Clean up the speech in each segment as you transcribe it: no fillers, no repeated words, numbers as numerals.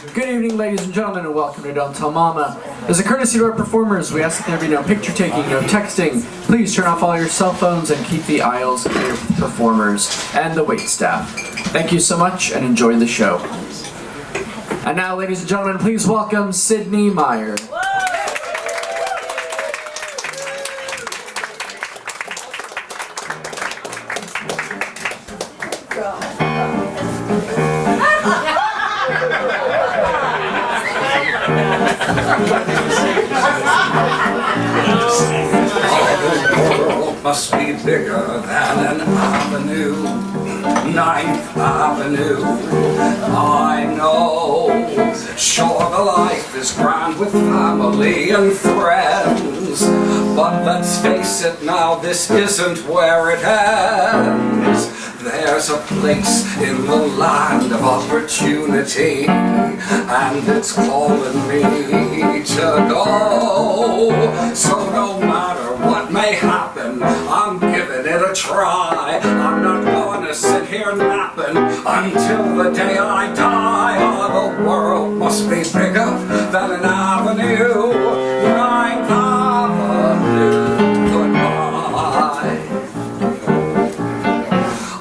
Good evening, ladies and gentlemen, and welcome to Don't Tell Mama. As a courtesy to our performers, we ask that there be no picture taking, no texting. Please turn off all your cell phones and keep the aisles clear for the performers and the wait staff. Thank you so much and enjoy the show. And now, ladies and gentlemen, please welcome Sydney Meyer. Must be bigger than an avenue, 9th Avenue. I know, sure the life is grand with family and friends, but let's face it now, this isn't where it ends. There's a place in the land of opportunity, and it's calling me to go. So no matter what may happen, I'm giving it a try. I'm not going to sit here napping until the day I die. Oh, the world must be bigger than an avenue, 9th Avenue. Goodbye.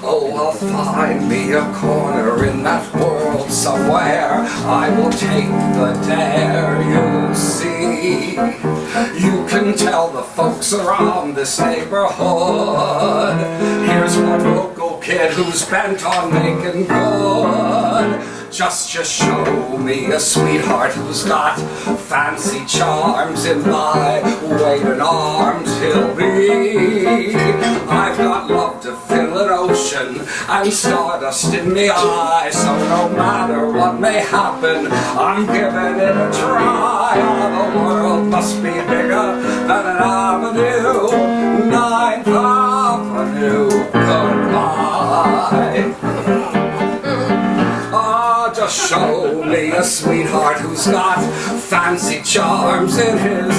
Oh, I'll find me a corner in that world somewhere. I will take the dare, you'll see. You can tell the folks around this neighborhood, here's one local kid who's bent on making good. Just show me a sweetheart who's got fancy charms. In my waiting arms he'll be. I've got love to fill an ocean and stardust in the eye. So no matter what may happen, I'm giving it a try. Oh, the world must be bigger than an avenue, 9th Avenue. Goodbye. Just show me a sweetheart who's got fancy charms. In his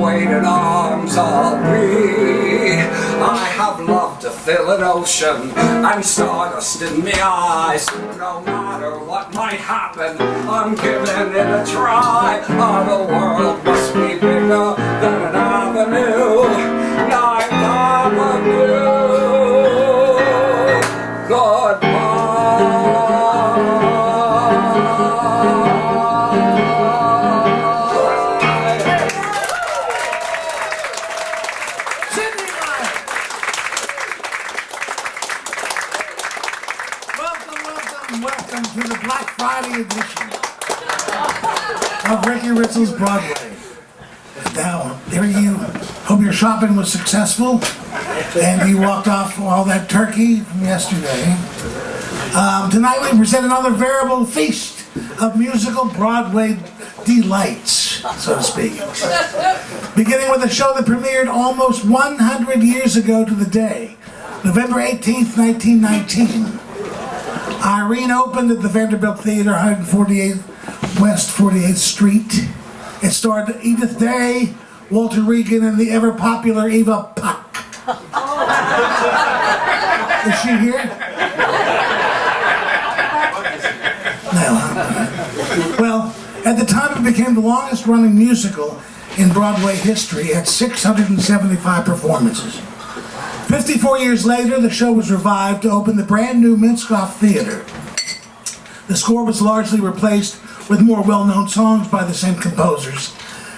waiting arms I'll be. I have love to fill an ocean and stardust in the eyes. So no matter what might happen, I'm giving it a try. Oh, the world must be bigger than an avenue, 9th Avenue. Goodbye. Welcome to the Black Friday edition of Ricky Ritzel's Broadway. Now, there you hope your shopping was successful and you walked off all that turkey from yesterday. Tonight we present another veritable feast of musical Broadway delights, so to speak. Beginning with a show that premiered almost 100 years ago to the day, November 18th, 1919. Irene opened at the Vanderbilt Theater, 148 West 48th Street. It starred Edith Day, Walter Regan, and the ever-popular Eva Puck. Is she here? No. Well, at the time it became the longest-running musical in Broadway history at 675 performances. 54 years later, the show was revived to open the brand new Minskoff Theater. The score was largely replaced with more well-known songs by the same composers,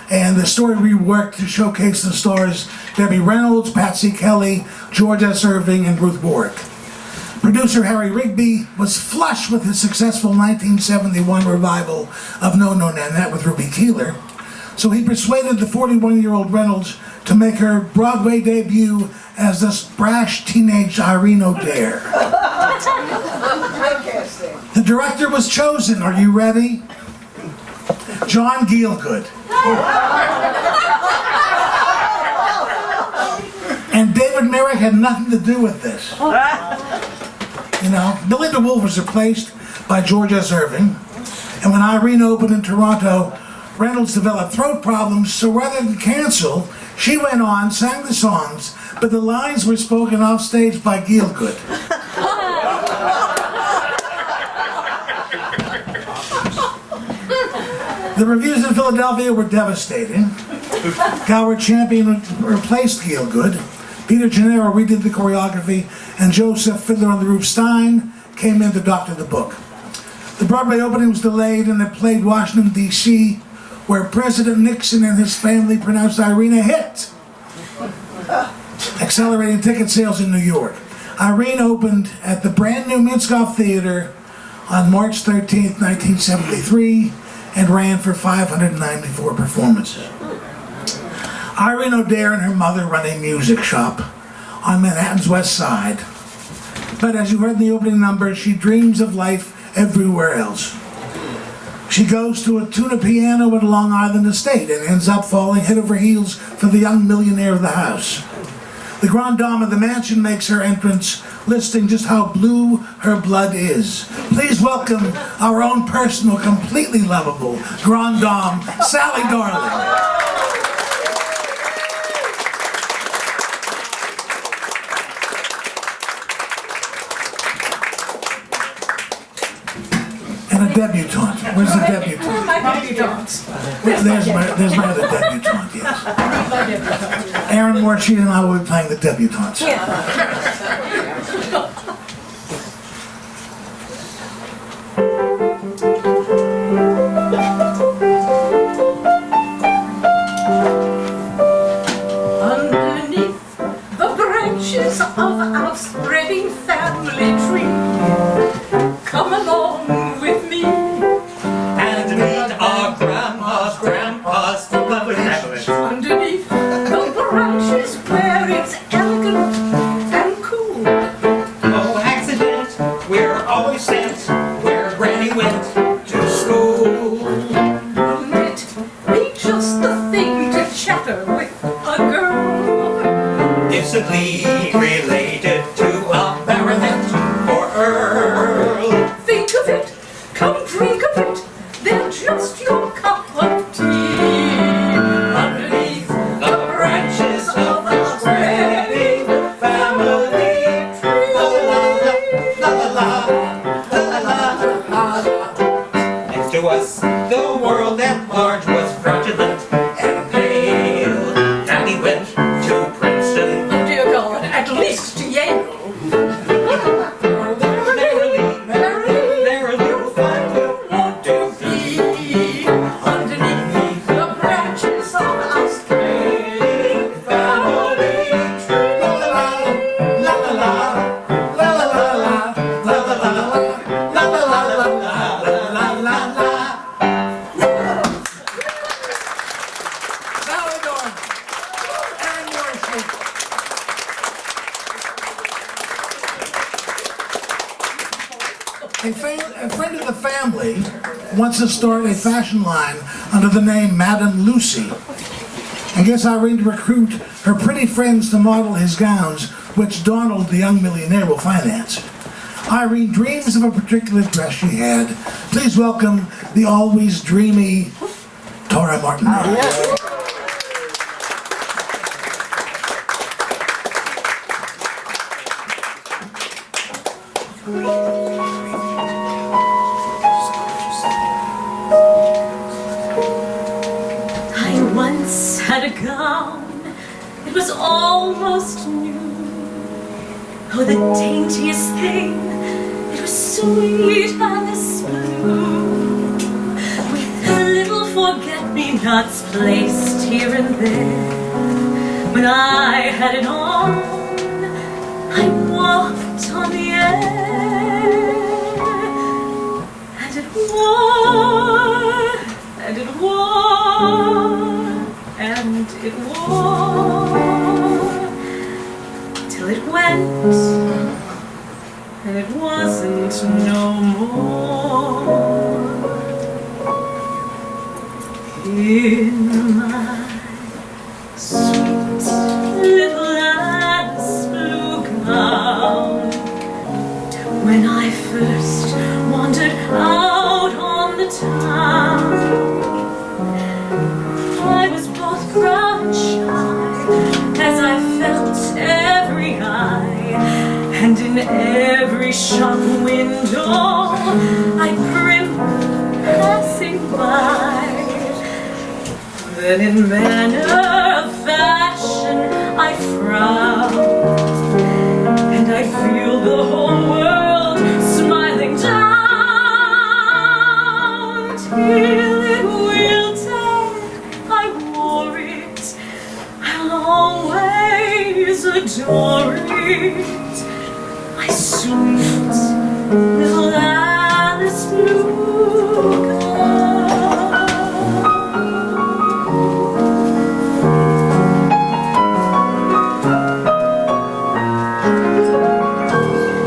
and the story reworked to showcase the stars Debbie Reynolds, Patsy Kelly, George S. Irving, and Ruth Warwick. Producer Harry Rigby was flush with his successful 1971 revival of No No Nanette with Ruby Keeler, so he persuaded the 41-year-old Reynolds to make her Broadway debut as this brash teenage Irene O'Dare. The director was chosen, are you ready? John Gielgud. And David Merrick had nothing to do with this. You know, Belinda Woolf was replaced by George S. Irving, and when Irene opened in Toronto, Reynolds developed throat problems, so rather than cancel, she went on, sang the songs, but the lines were spoken off stage by Gielgud. The reviews in Philadelphia were devastating. Howard Champion replaced Gielgud. Peter Gennaro redid the choreography, and Joseph Fiddler on the Roof Stein came in to doctor the book. The Broadway opening was delayed, and it played Washington, D.C., where President Nixon and his family pronounced Irene a hit, accelerating ticket sales in New York. Irene opened at the brand new Minskoff Theater on March 13th, 1973, and ran for 594 performances. Irene O'Dare and her mother run a music shop on Manhattan's West Side. But as you heard in the opening number, she dreams of life everywhere else. She goes to a tuna piano at Long Island Estate and ends up falling head over heels for the young millionaire of the house. The grande dame of the mansion makes her entrance, listing just how blue her blood is. Please welcome our own personal, completely lovable grande dame, Sally Darling. And a debutante. Where's the debutante? Where are my debutantes? There's my other debutante, yes. Aaron Morsheed and I will be playing the debutantes. Underneath the branches of our spreading family tree, come along with me And meet our grandma's lovely habits. underneath the branches where it's elegant and cool. No accident, we're always sent where Granny went to school. Wouldn't it be just the thing to chatter with a girl? Distantly related to a baronet or earl. Think of it, come drink of it, they're just your cup of tea. Underneath The branches of the spreading family tree. La la la, la la la, la la. Next to us, the world at large was fraudulent and pale. Daddy went to Princeton. Oh dear God, at least to Yale. Merrily, you'll find you'll want to be Underneath the branches of our spreading family tree. la la la, la la la, la la la, la la la, la la la, la la la, la. Sally Darling. Aaron Morsheed. A friend of the family wants to start a fashion line under the name Madame Lucy, and gets Irene to recruit her pretty friends to model his gowns, which Donald, the young millionaire, will finance. Irene dreams of a particular dress she had. Please welcome the always dreamy Tora Martin. I once had a gown, it was almost new. Oh, the daintiest thing, it was sweet as blue. With little forget-me-nots placed here and there. When I had it on, I walked on the air. And it wore, and it wore, and it wore, till it went, and it wasn't no more. In my sweet little lass blue gown, when I first wandered out on the town, I was both proud and shy, as I felt every eye, and in every shop window I primmed passing by. then in manner of fashion I frown, and I feel the whole world smiling down, till it wilted. I wore it, I'll always adore it, my sweet little Alice Blue gown.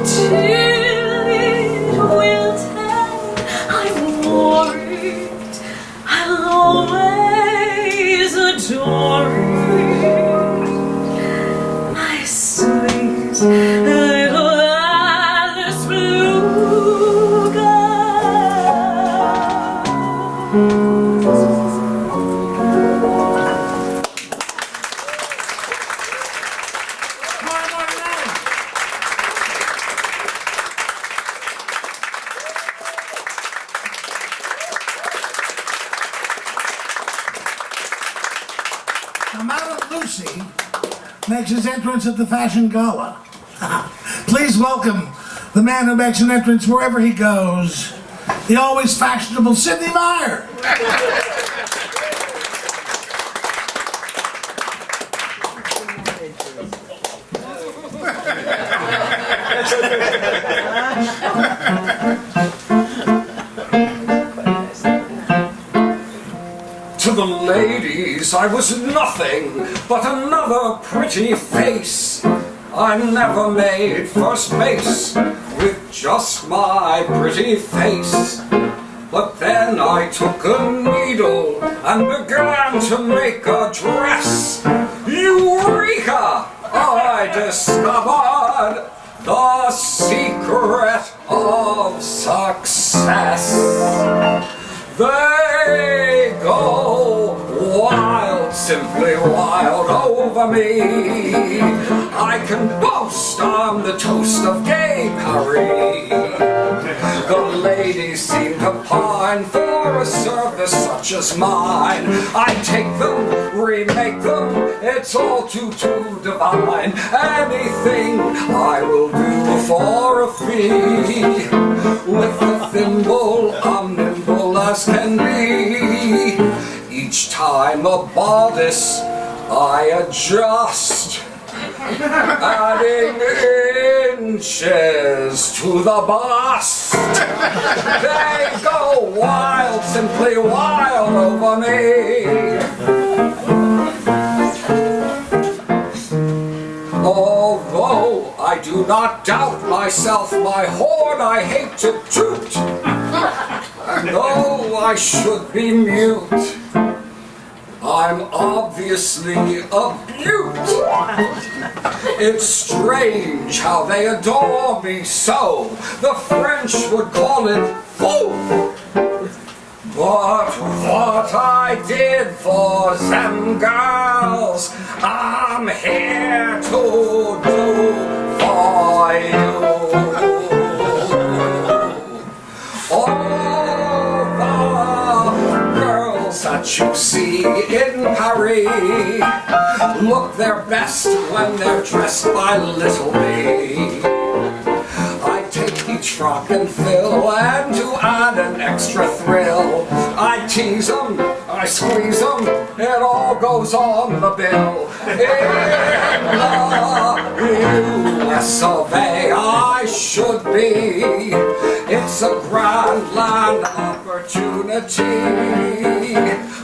Till it wilted, I wore it, I'll always adore it, my sweet little Alice Blue gown. Now, Madame Lucy makes his entrance at the Fashion Gala. Please welcome the man who makes an entrance wherever he goes, the always fashionable Sidney Meyer. To the ladies I was nothing but another pretty face. I never made first base with just my pretty face. But then I took a needle and began to make a dress. Eureka! I discovered the secret of success. They go wild, simply wild over me. I can boast I'm the toast of gay Paris. The ladies seem to pine for a service such as mine. I take them, remake them, it's all too divine. Anything I will do for a fee. With the thimble, I'm nimble as can be. Each time a bodice I adjust, adding inches to the bust. They go wild, simply wild over me. Although I do not doubt myself, my horn I hate to toot. And though I should be mute, I'm obviously a beaut. It's strange how they adore me so. The French would call it faux. But what I did for them girls, I'm here to do for you. All the girls that you see in Paris look their best when they're dressed by little me. I take each frock and fill, and to add an extra thrill, I tease them, I squeeze them, it all goes on the bill. In the US of A I should be, it's a grand land opportunity.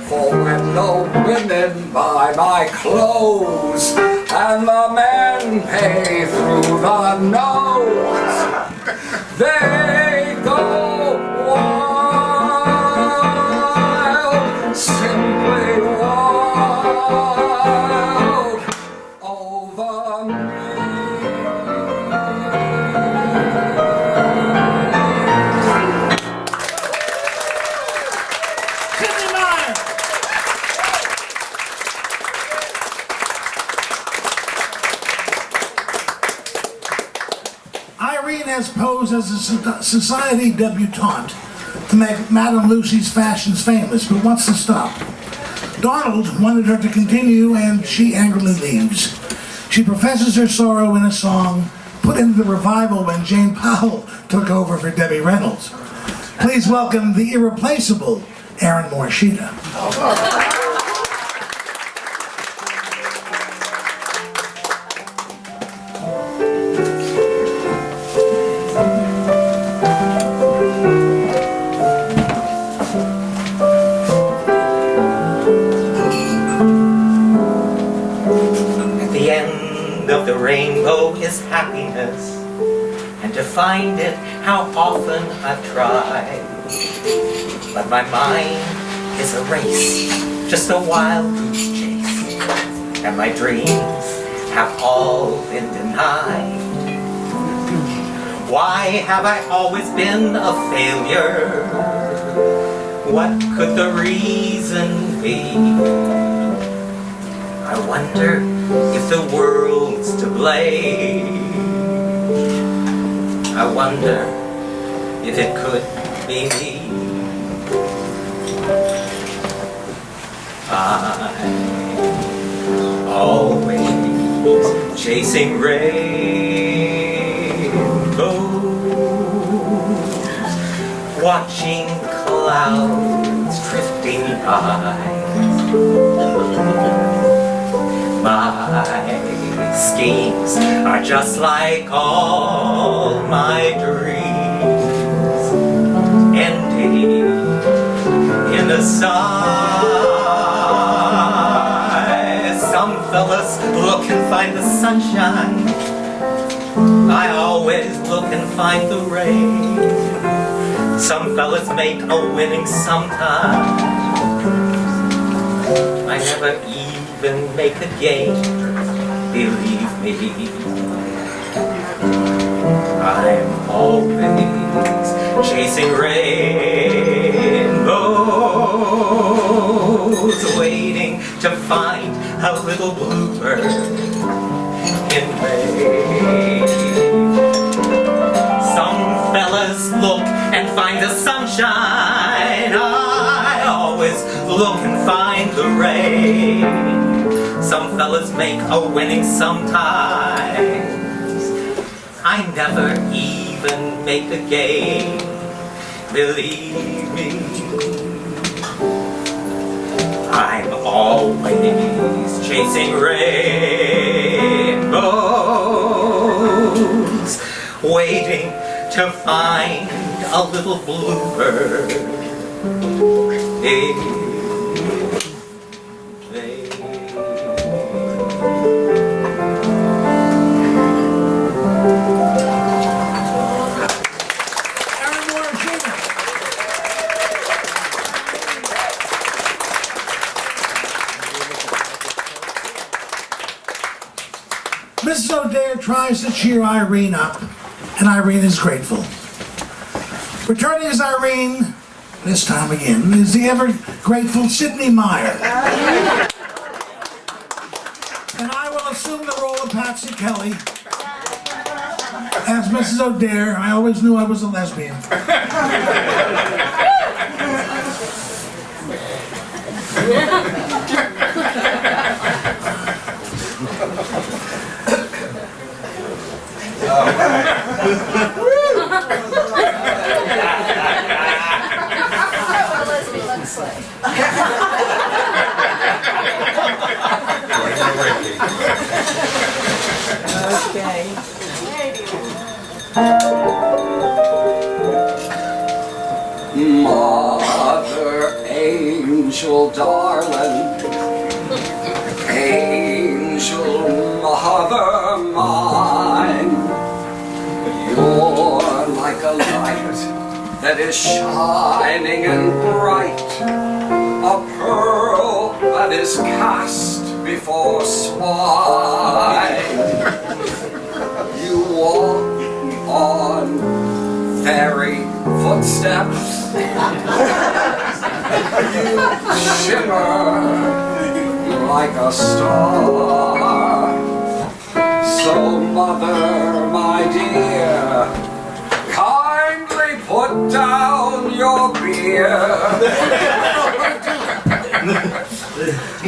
For when the women buy my clothes, and the men pay through the nose, they go wild, simply wild over me. Sidney Meyer. Irene has posed as a society debutante to make Madame Lucy's fashions famous, but wants to stop. Donald wanted her to continue, and she angrily leaves. She professes her sorrow in a song put into the revival when Jane Powell took over for Debbie Reynolds. Please welcome the irreplaceable Aaron Morishita. The rainbow is happiness, and to find it, how often I've tried. But my mind is a race, just a wild goose chase, and my dreams have all been denied. Why have I always been a failure? What could the reason be? I wonder if the world's to blame. I wonder if it could be me. I'm always chasing rainbows, watching clouds drifting by. My schemes are just like all my dreams, ending in the sky. Some fellas look and find the sunshine, I always look and find the rain. Some fellas make a winning sometimes, I never even make a game, believe me. I'm always chasing rainbows, waiting to find a little bluebird in May. Some fellas look and find the sunshine, I always look and find the rain. Some fellas make a winning sometimes, I never even make a game, believe me. I'm always chasing rainbows, waiting to find a little bluebird. Mrs. O'Dare tries to cheer Irene up, and Irene is grateful. Returning as Irene, this time again, is the ever-grateful Sidney Meyer. And I will assume the role of Patsy Kelly. As Mrs. O'Dare, I always knew I was a lesbian. Okay. Mother angel darling, angel mother mine, you're like a light that is shining and bright, a pearl that is cast before swine. You walk on fairy footsteps, you shimmer like a star. So mother, my dear, kindly put down your beer.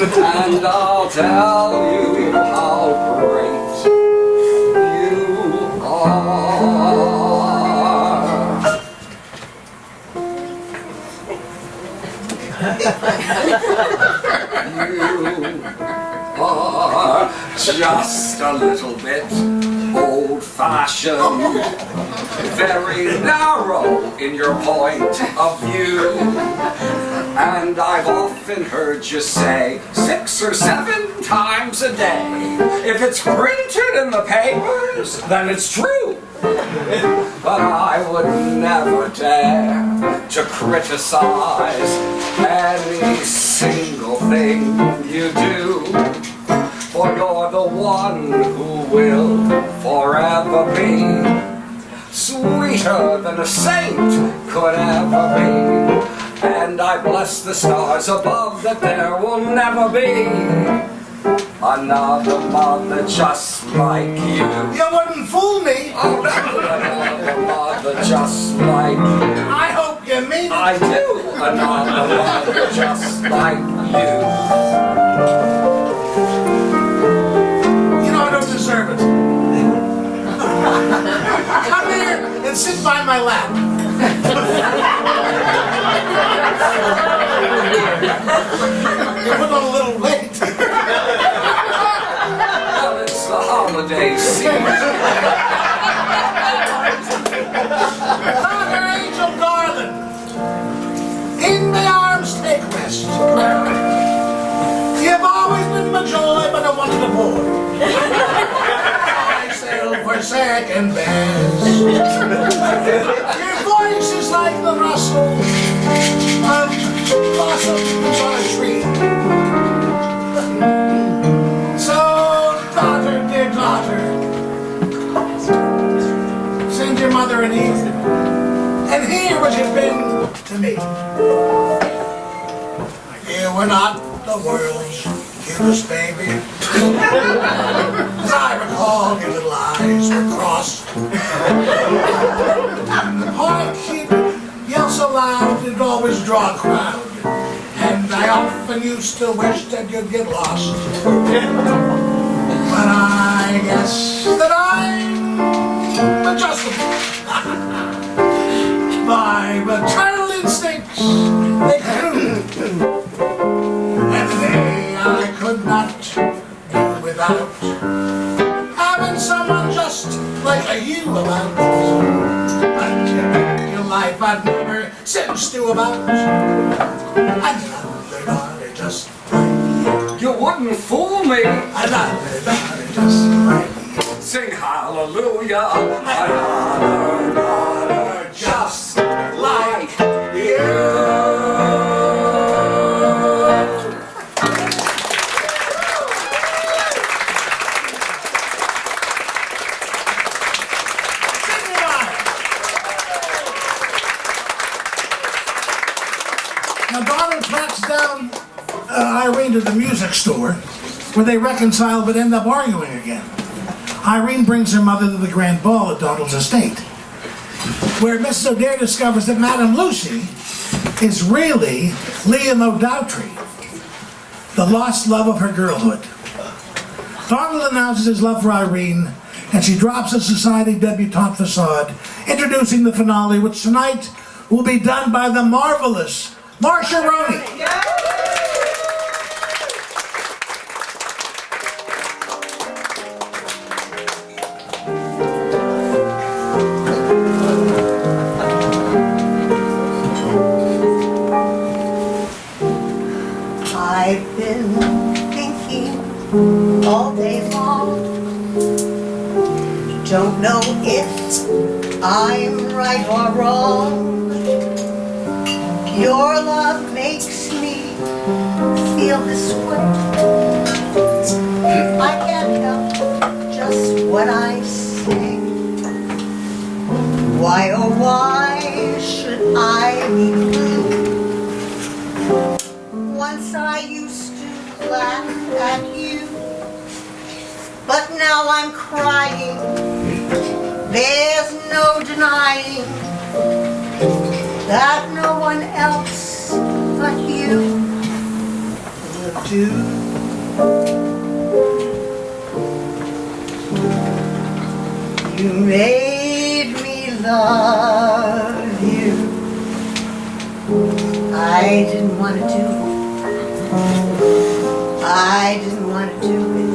and I'll tell you how great you are. You are just a little bit old-fashioned, very narrow in your point of view. And I've often heard you say 6 or 7 times a day, if it's printed in the papers, then it's true. But I would never dare to criticize any single thing you do, for you're the one who will forever be sweeter than a saint could ever be. And I bless the stars above that there will never be another mother just like you. You wouldn't fool me. Oh, never another mother just like you. I hope you mean it. I do. Another mother just like you. You know I don't deserve it. Come here and sit by my lap. You put on a little weight. Well, it's the holiday season. Father Angel darling, in my arms take rest. You've always been my joy, but I wanted a boy. I sail for second best. Your voice is like the rustle of blossoms on a tree. So, daughter, dear daughter, send your mother an evening and hear what you've been to me. You were not the world's cutest baby. As I recall, your little eyes were crossed. And the heart she'd yell so loud it'd always draw a crowd. And I often used to wish that you'd get lost. But I guess that I'm adjustable. My maternal instincts, they grew. And they I could not do without having someone just like you about. But your life I'd never sentenced to about. Another daughter just like You wouldn't fool me. another daughter just like Sing hallelujah. Another daughter just like you. Now, daughter tracks down Irene to the music store, where they reconcile but end up arguing again. Irene brings her mother to the grand ball at Donald's estate, where Mrs. O'Dare discovers that Madame Lucy is really Liam O'Dowtry, the lost love of her girlhood. Donald announces his love for Irene, and she drops the society debutante facade, introducing the finale, which tonight will be done by the marvelous Marcia Roney. I've been thinking all day long. Don't know if I'm right or wrong. Your love makes me feel this way. I can't help just what I say. Why, oh why should I be blue? Once I used to laugh at you, but now I'm crying. There's no denying that no one else but you would do. You made me love you. I didn't want to do it. I didn't want to do it.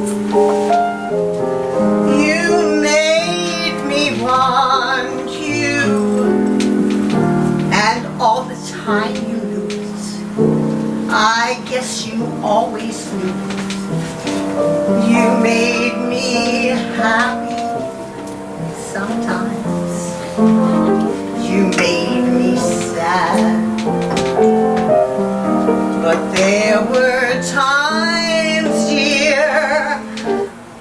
You made me want you. And all the time you knew it. I guess you always knew it. You made me happy sometimes. You made me sad. But there were times, dear,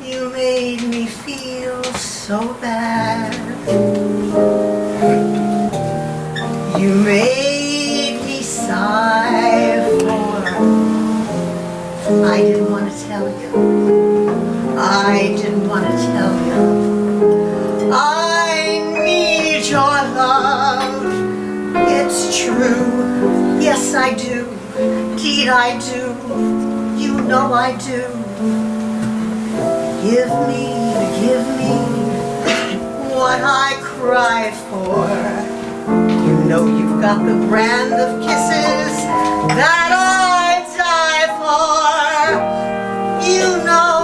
you made me feel so bad. You made me sigh for. I didn't want to tell you. I didn't want to tell you. I need your love. It's true. Yes, I do. Indeed, I do. You know I do. Give me what I cry for. You know you've got the brand of kisses that I die for. You know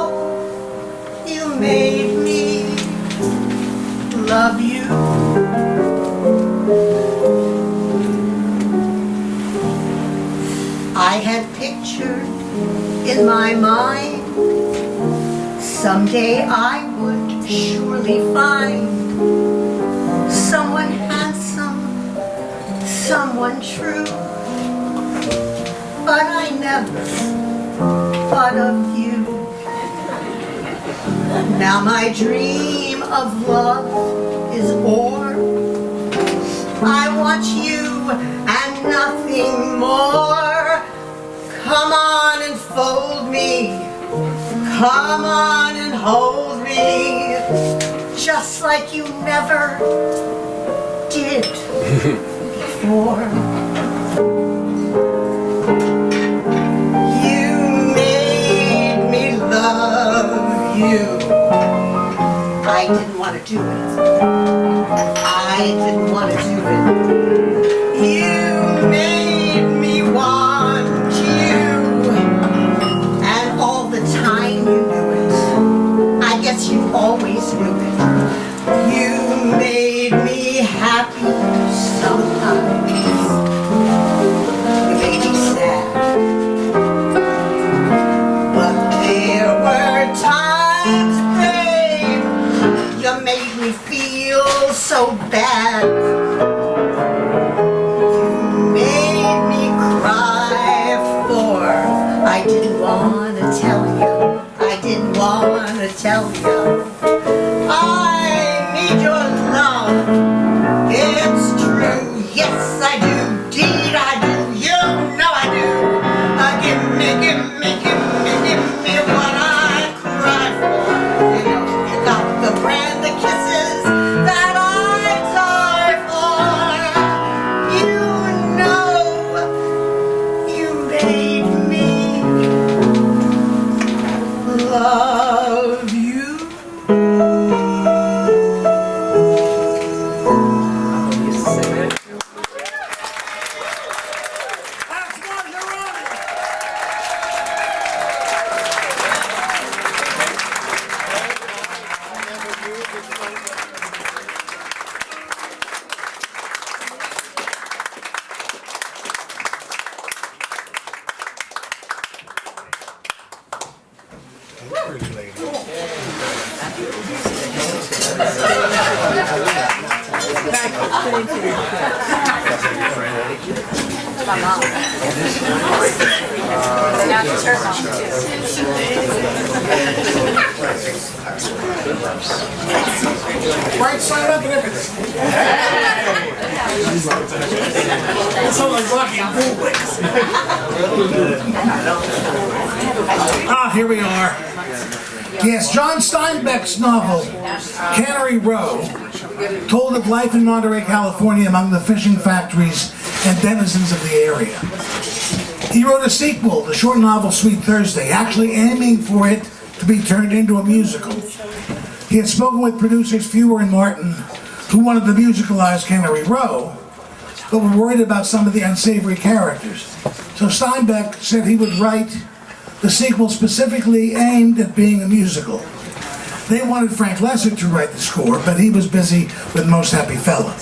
you made me love you. I had pictured in my mind someday I would surely find someone handsome, someone true. But I never thought of you. Now my dream of love is o'er. I want you and nothing more. Come on and fold me. Come on and hold me. Just like you never did before. You made me love you. I didn't want to do it. I didn't want to do it. You made me want you. And all the time you knew it. I guess you always knew it. You made me happy sometimes. You made me sad. But there were times, babe, you made me feel so bad. You made me cry for. I didn't want to tell you. I didn't want to tell you. I need your love. It's true. Yes, I do. Indeed, I do. You know I do. Give me what I cry for. You know, you got the brand of kisses that I die for. You know, you made me love you. Right side up and everything. It's all like Rocky and Bullwigs. Here we are. Yes, John Steinbeck's novel, Cannery Row, told of life in Monterey, California among the fishing factories and denizens of the area. He wrote a sequel, the short novel Sweet Thursday, actually aiming for it to be turned into a musical. He had spoken with producers Fewer and Martin, who wanted to musicalize Cannery Row, but were worried about some of the unsavory characters. So Steinbeck said he would write the sequel specifically aimed at being a musical. They wanted Frank Lesser to write the score, but he was busy with Most Happy Fella.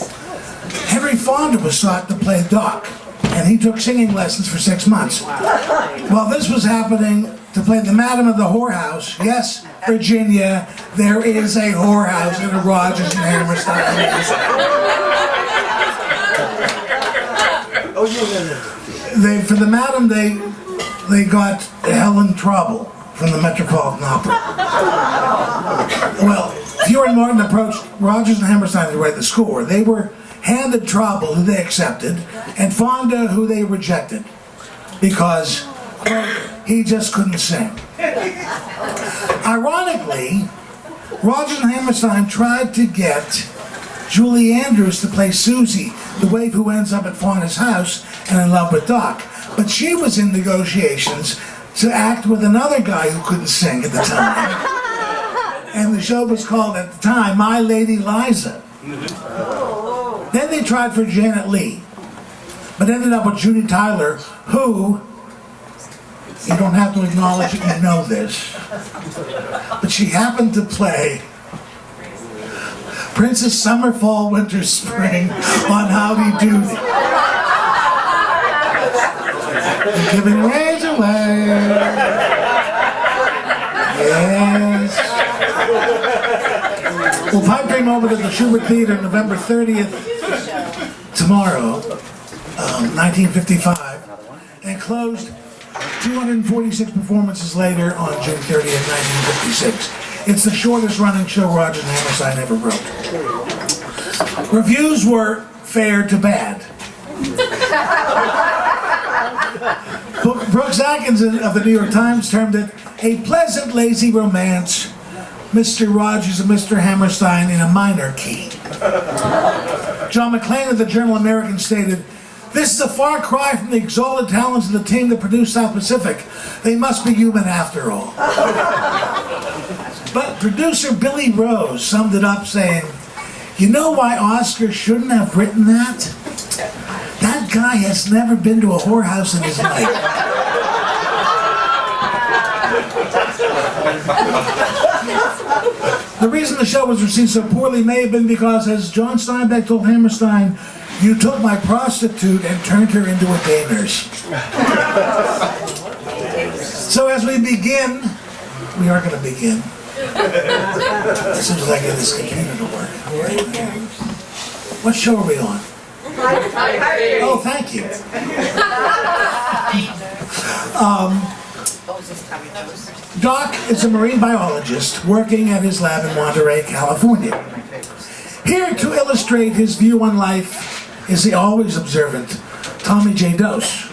Henry Fonda was sought to play Doc, and he took singing lessons for 6 months. While this was happening, to play the Madam of the Whorehouse, yes, Virginia, there is a whorehouse in a Rodgers and Hammerstein musical. For the Madam, they got Helen Trouble from the Metropolitan Opera. Well, Fewer and Martin approached Rodgers and Hammerstein to write the score. They were handed Trouble, who they accepted, and Fonda, who they rejected, because, quote, he just couldn't sing. Ironically, Rodgers and Hammerstein tried to get Julie Andrews to play Susie, the waif who ends up at Fonda's house and in love with Doc. But she was in negotiations to act with another guy who couldn't sing at the time. And the show was called, at the time, My Lady Liza. Then they tried for Janet Leigh, but ended up with Judy Tyler, who, you don't have to acknowledge it, you know this, but she happened to play Princess Summer, Fall, Winter, Spring on Howdy Doody. They're giving rage away. Yes. Well, Pipe came over to the Schubert Theater November 30th, tomorrow, 1955, and closed 246 performances later on June 30th, 1956. It's the shortest running show Rodgers and Hammerstein ever wrote. Reviews were fair to bad. Brooks Atkins of the New York Times termed it a pleasant, lazy romance, Mr. Rodgers and Mr. Hammerstein in a minor key. John McClane of the Journal American stated, "This is a far cry from the exalted talents of the team that produced South Pacific. They must be human after all." But producer Billy Rose summed it up saying, "You know why Oscar shouldn't have written that? That guy has never been to a whorehouse in his life." The reason the show was received so poorly may have been because, as John Steinbeck told Hammerstein, "You took my prostitute and turned her into a day nurse." So as we begin, we are going to begin. As soon as I get this computer to work. What show are we on? Oh, thank you. Doc is a marine biologist working at his lab in Monterey, California. Here to illustrate his view on life is the always observant Tommy J. Dose.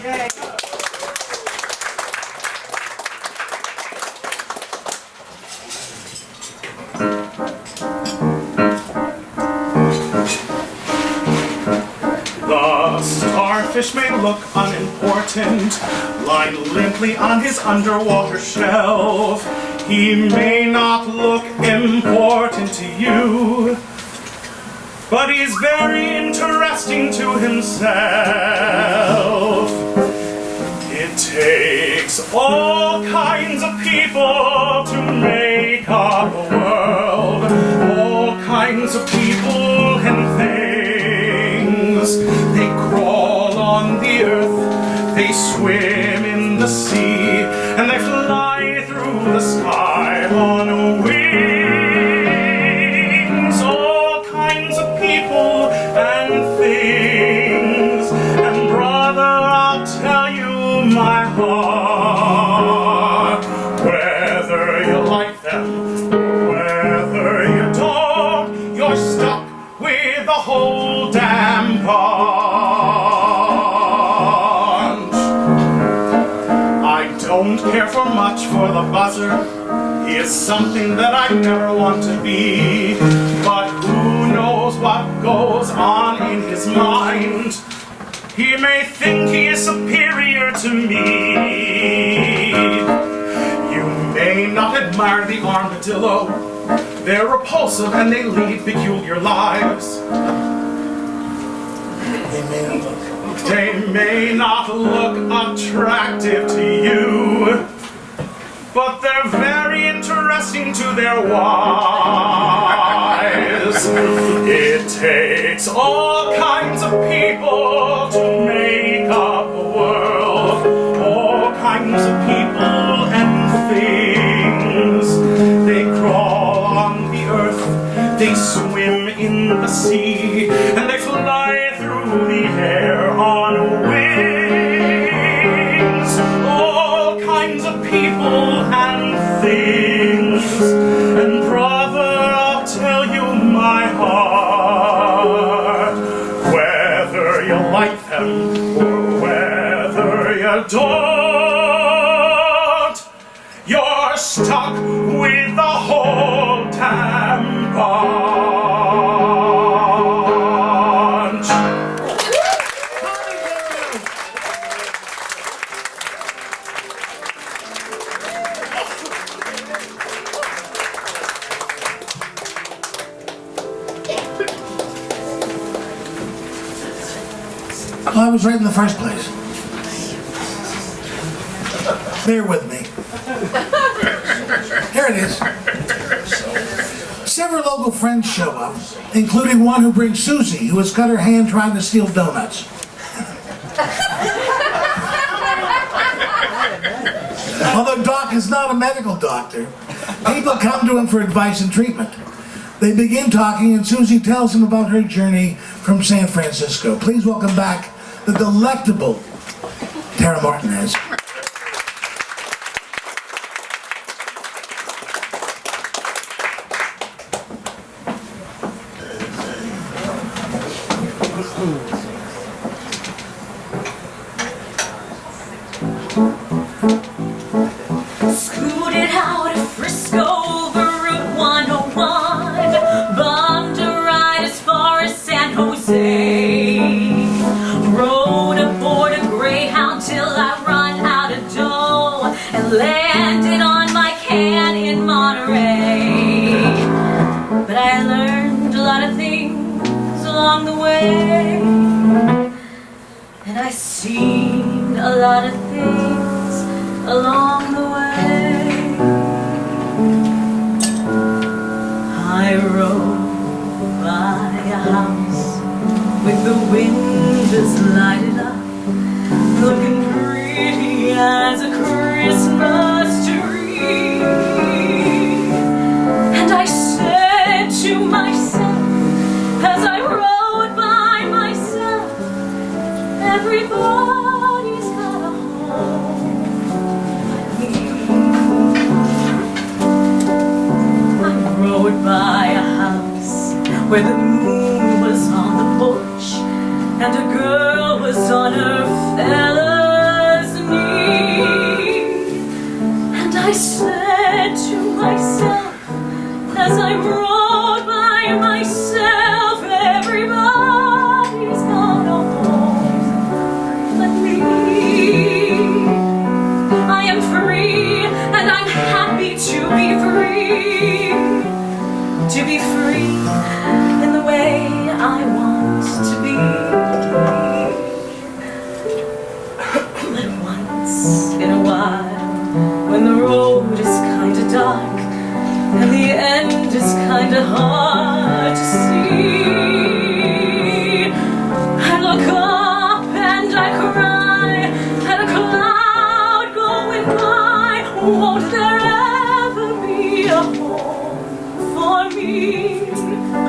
The starfish may look unimportant, lying limply on his underwater shelf. He may not look important to you, but he's very interesting to himself. It takes all kinds of people to make up a world, all kinds of people and things. They crawl on the earth, they swim in the sea, and they fly through the sky on wings. All kinds of people and things. And brother, I'll tell you my heart, whether you like them, whether you don't, you're stuck with the whole damn bunch. I don't care for much for the buzzer. He is something that I never want to be. But who knows what goes on in his mind? He may think he is superior to me. You may not admire the armadillo. They're repulsive and they lead peculiar lives. They may not look attractive to you, but they're very interesting to their wives. It takes all kinds of people to make up a world. All kinds of people and things. They crawl on the earth, they swim in the sea, and they fly through the air on wings. All kinds of people and things. And brother, I'll tell you my heart, whether you like them or whether you don't, you're stuck with the whole damn bunch. Well, I was right in the first place. Bear with me. Here it is. Several local friends show up, including one who brings Susie, who has cut her hand trying to steal donuts. Although Doc is not a medical doctor, people come to him for advice and treatment. They begin talking, and Susie tells him about her journey from San Francisco. Please welcome back the delectable Tara Martinez. Scooted out of Frisco over Route 101, bombed a ride as far as San Jose, rode aboard a Greyhound till I run out of dough, and landed on my can in Monterey. But I learned a lot of things along the way, and I seen a lot of things along the way. I rode by a house with the windows lighted up, looking pretty as a Christmas tree. And I said to myself, as I rode by myself, everybody's got a home but me. I rode by a house where the moon was on the porch and a girl was on her fella's knee. And I said to myself, as I rode by myself, everybody's got a home but me. I am free, and I'm happy to be free. To be free in the way I want to be. But once in a while, when the road is kinda dark and the end is kinda hard to see, I look up and I cry at a cloud going by. Won't there ever be a home for me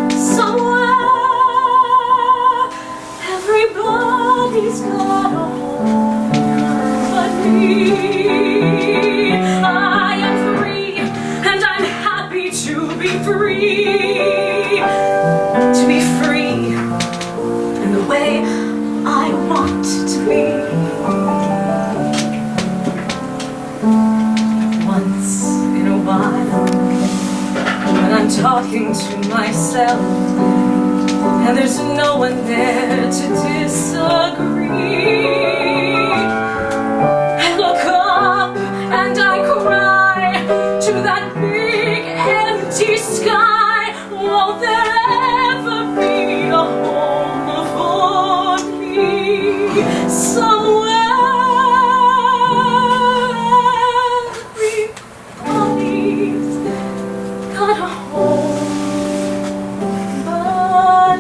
somewhere? Everybody's got a home but me. I am free, and I'm happy to be free. To be free in the way I want to be. Once in a while, when I'm talking to myself, and there's no one there to disagree. I look up and I cry to that big empty sky. Won't there ever be a home for me somewhere? Everybody's got a home but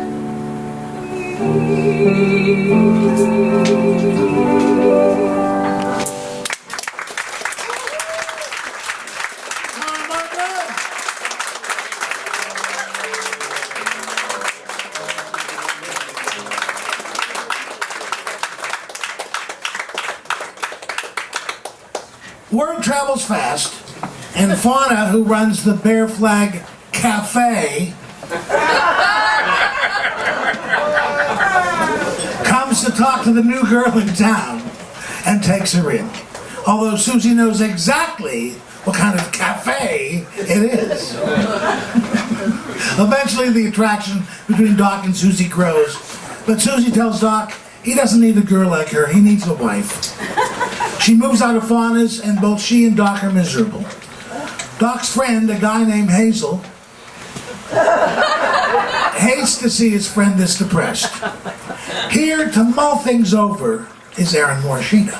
Word travels fast, and Fauna, who runs the Bear Flag Cafe, comes to talk to the new girl in town and takes her in. Although Susie knows exactly what kind of cafe it is. Eventually the attraction between Doc and Susie grows, but Susie tells Doc he doesn't need a girl like her, he needs a wife. She moves out of Fauna's, and both she and Doc are miserable. Doc's friend, a guy named Hazel, hates to see his friend this depressed. Here to mull things over is Erin Morishita.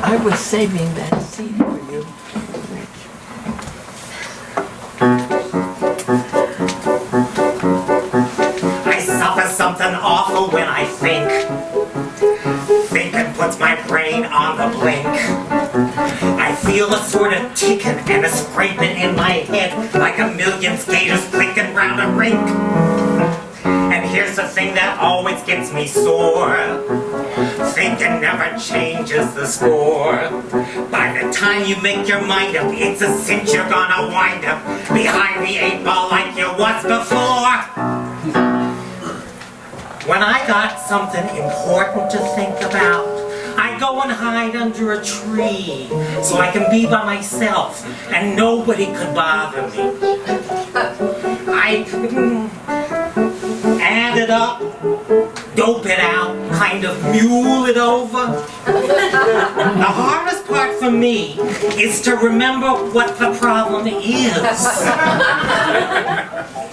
I was saving that seat for you. I suffer something awful when I think. Thinking puts my brain on the blink. I feel a sort of ticking and a scraping in my head, like a million skaters clinking round a rink. And here's the thing that always gets me sore. Thinking never changes the score. By the time you make your mind up, it's a cinch you're gonna wind up behind the 8 ball like you was before. When I got something important to think about, I go and hide under a tree so I can be by myself and nobody could bother me. I add it up, dope it out, kind of mule it over. The hardest part for me is to remember what the problem is.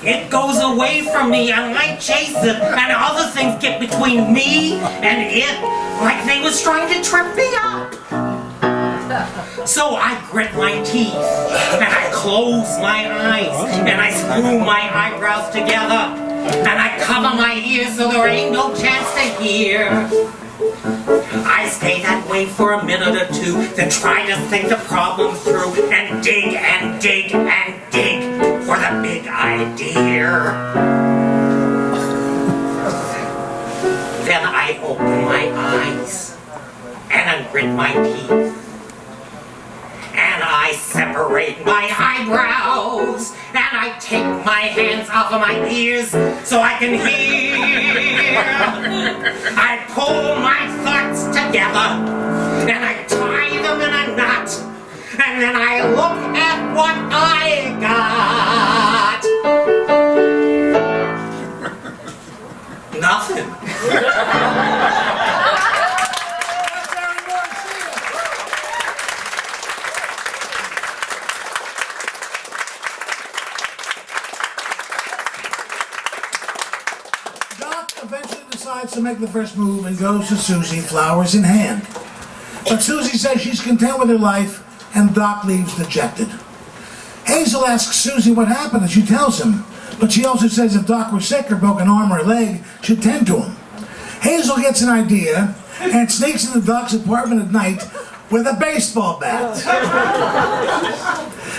It goes away from me and I chase it, and other things get between me and it, like they was trying to trip me up. So I grit my teeth, and I close my eyes, and I screw my eyebrows together, and I cover my ears so there ain't no chance to hear. I stay that way for a minute or two, then try to think the problem through, and dig and dig and dig for the big idea. Then I open my eyes, and ungrit my teeth. And I separate my eyebrows, and I take my hands off of my ears so I can hear. I pull my thoughts together, and I tie them in a knot, and then I look at what I got. Nothing. Eventually decides to make the first move and goes to Susie, flowers in hand. But Susie says she's content with her life, and Doc leaves dejected. Hazel asks Susie what happened, and she tells him. But she also says if Doc were sick or broke an arm or a leg, she'd tend to him. Hazel gets an idea and sneaks into Doc's apartment at night with a baseball bat.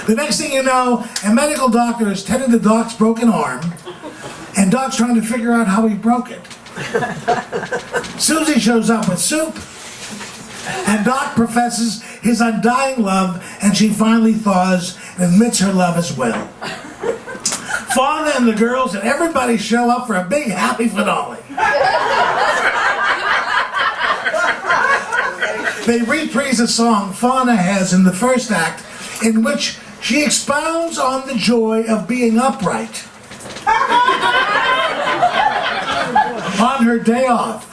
The next thing you know, a medical doctor is tending to Doc's broken arm, and Doc's trying to figure out how he broke it. Susie shows up with soup, and Doc professes his undying love, and she finally thaws and admits her love as well. Fauna and the girls and everybody show up for a big happy finale. They reprise a song Fauna has in the first act, in which she expounds on the joy of being upright on her day off.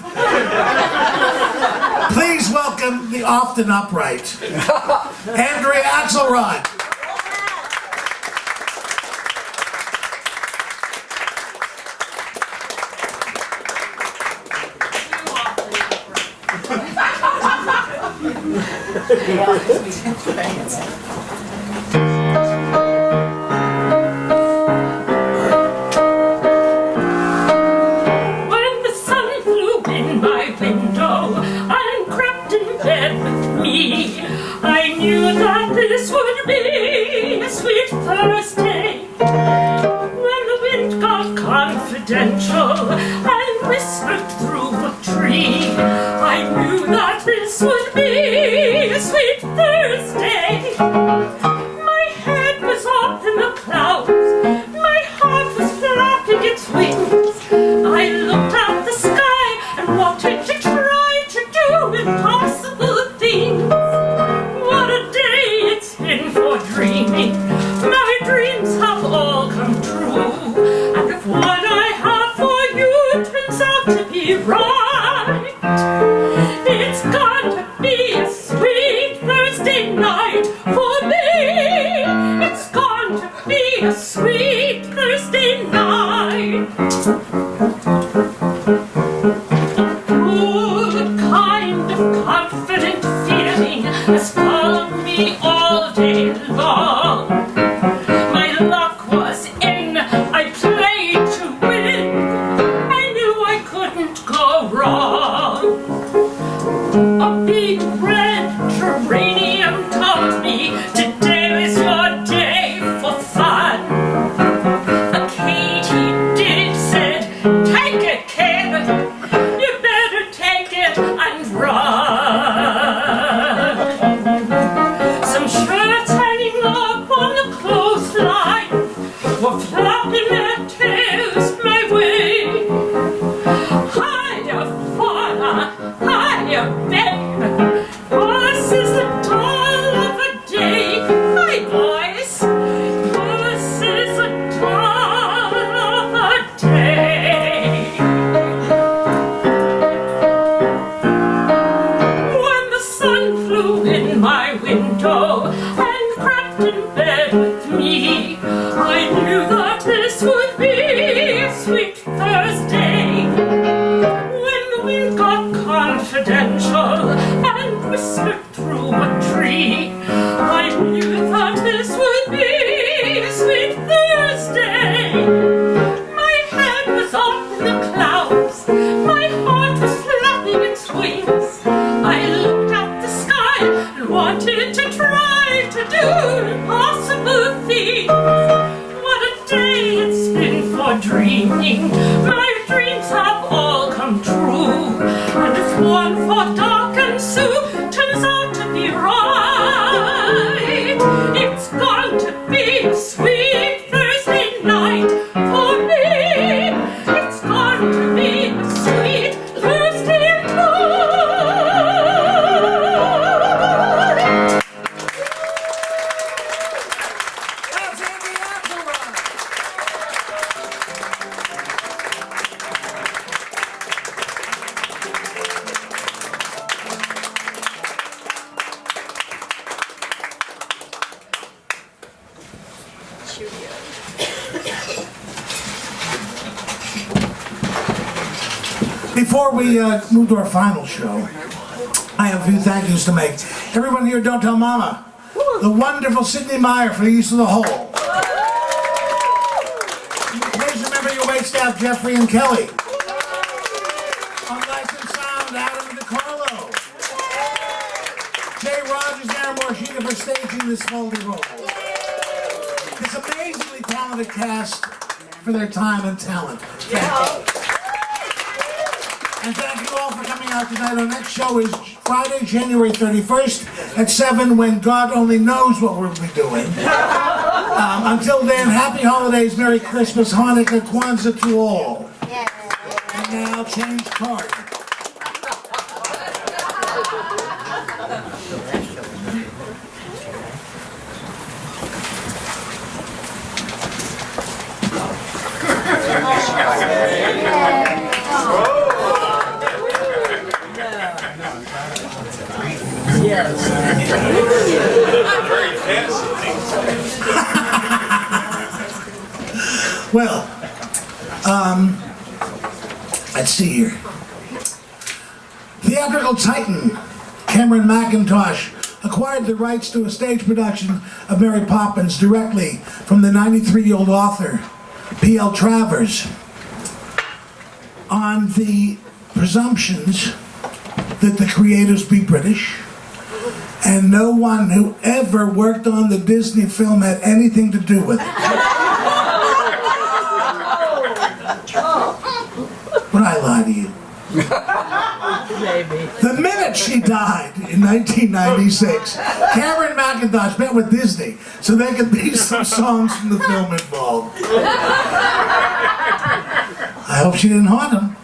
Please welcome the often upright, Andrea Axelrod. When the sun flew in my window and crept in bed with me, I knew that this would be a sweet Thursday. When the wind got confidential and whispered through a tree, I knew that this would be a sweet Thursday. My head was up in the clouds, my heart was flapping its wings. I looked at the sky and wanted to try to do impossible things. What a day it's been for dreaming. My dreams have all come true. And if what I have for you turns out to be right, it's going to be a sweet Thursday night for me. It's going to be a sweet Thursday night. Good kind of confident feeling has followed me all day long. My luck was in, I played to win. I knew I couldn't go wrong. A big red geranium told me today is your day for fun. A katydid said, take it, kid, you better take it and run. Some shirts hanging up on the clothesline were flapping their tails my way. Hiya, fauna, hiya, babe. This is the dawn of a day, my boys. This is the dawn of a day. When the sun flew in my window and crept in bed with me, I knew that this would be a sweet Thursday. When the wind got confidential and whispered through a tree, I knew that this would be a sweet Thursday. My head was up in the clouds, my heart was flapping its wings. I looked at the sky and wanted to try to do impossible things. What a day it's been for dreaming. My dreams have all come true. And if one for dark and Sue turns out to be right, it's going to be a sweet Thursday night for me. It's going to be a sweet Thursday night. That's Andy Napolitano. Before we move to our final show, I have a few thank yous to make. Everyone here, Don't Tell Mama. The wonderful Sidney Meyer for the use of the hole. Please remember your waitstaff, Jeffrey and Kelly. Unlicensed sound, Adam DiCarlo. Jay Rogers and Aaron Morishita for staging this foldy role. This amazingly talented cast for their time and talent. Thank you. And thank you all for coming out tonight. Our next show is Friday, January 31st at 7, when God only knows what we'll be doing. Until then, happy holidays, Merry Christmas, Hanukkah, Kwanzaa to all. And now, change card. Yes. Well, let's see here. Theatrical titan Cameron McIntosh acquired the rights to a stage production of Mary Poppins directly from the 93-year-old author, P.L. Travers, on the presumptions that the creators be British, and no one who ever worked on the Disney film had anything to do with it. Would I lie to you? Maybe. The minute she died in 1996, Cameron McIntosh met with Disney so there could be some songs from the film involved. I hope she didn't haunt him.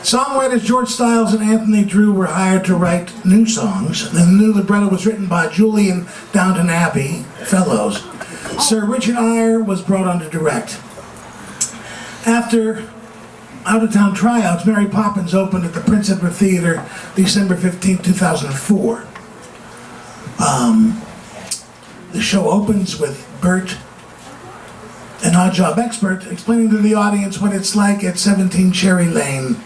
Songwriters George Stiles and Anthony Drew were hired to write new songs. The new libretto was written by Julian Downton Abbey Fellows. Sir Richard Eyre was brought on to direct. After out-of-town tryouts, Mary Poppins opened at the Prince Edward Theatre December 15, 2004. The show opens with Bert, an odd job expert, explaining to the audience what it's like at 17 Cherry Lane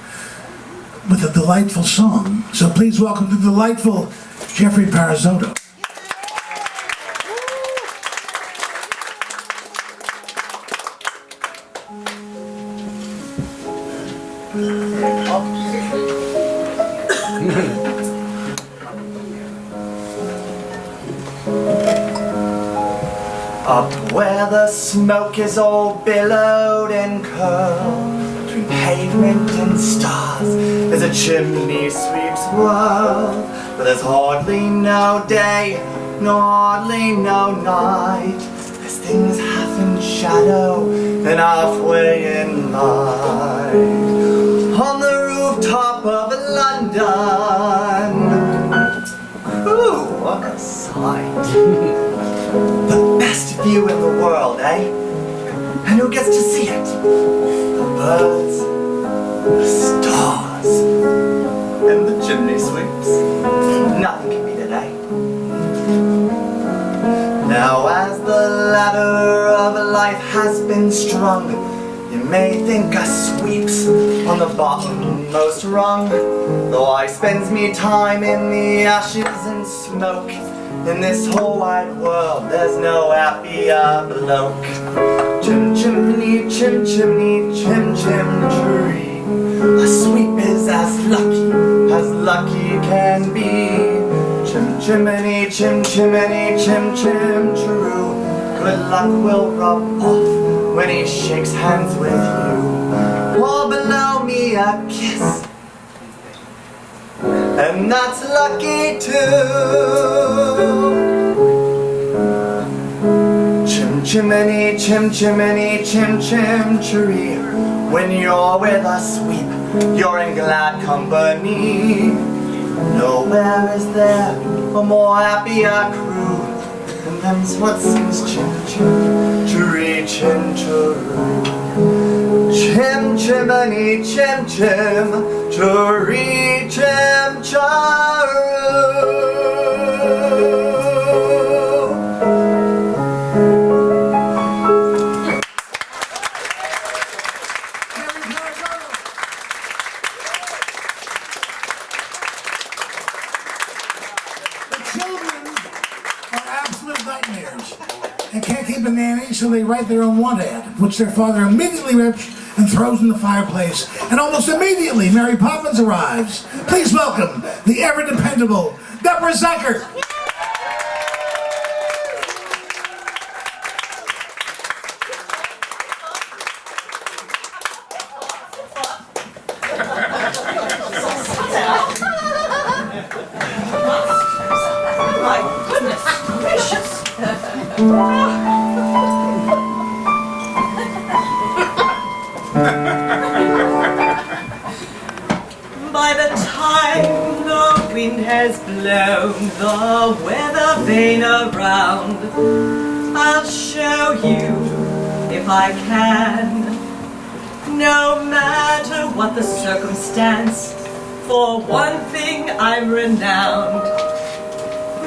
with a delightful song. So please welcome the delightful Jeffrey Parazotto. Up where the smoke is all billowed and curled, between pavement and stars, there's a chimney sweep's world, but there's hardly no day, nor hardly no night. There's things half in shadow and halfway in light. On the rooftop of London, ooh, what a sight. The best view in the world, eh? And who gets to see it? The birds, the stars, and the chimney sweeps. Nothing can beat it, eh? Now as the ladder of life has been strung, you may think I sweeps on the bottommost rung, though I spends me time in the ashes and smoke. In this whole wide world, there's no happier bloke. Chim chimney, chim chimney, chim chim tree. A sweep is as lucky can be. Chim chimney, chim chimney, chim chim true. Good luck will rub off when he shakes hands with you. Or below me a kiss, and that's lucky too. Chim chimney, chim chimney, chim chim cheree. When you're with a sweep, you're in glad company. Nowhere is there a more happier crew than them's what sings chim chim cheree, chim cheree. Chim chimney, chim chim cheree, chim cheree. So they write their own want ad, which their father immediately rips and throws in the fireplace. And almost immediately, Mary Poppins arrives. Please welcome the ever-dependable Deborah Zucker. My goodness gracious. By the time the wind has blown the weather vane around, I'll show you, if I can, No matter what the circumstance, for one thing I'm renowned.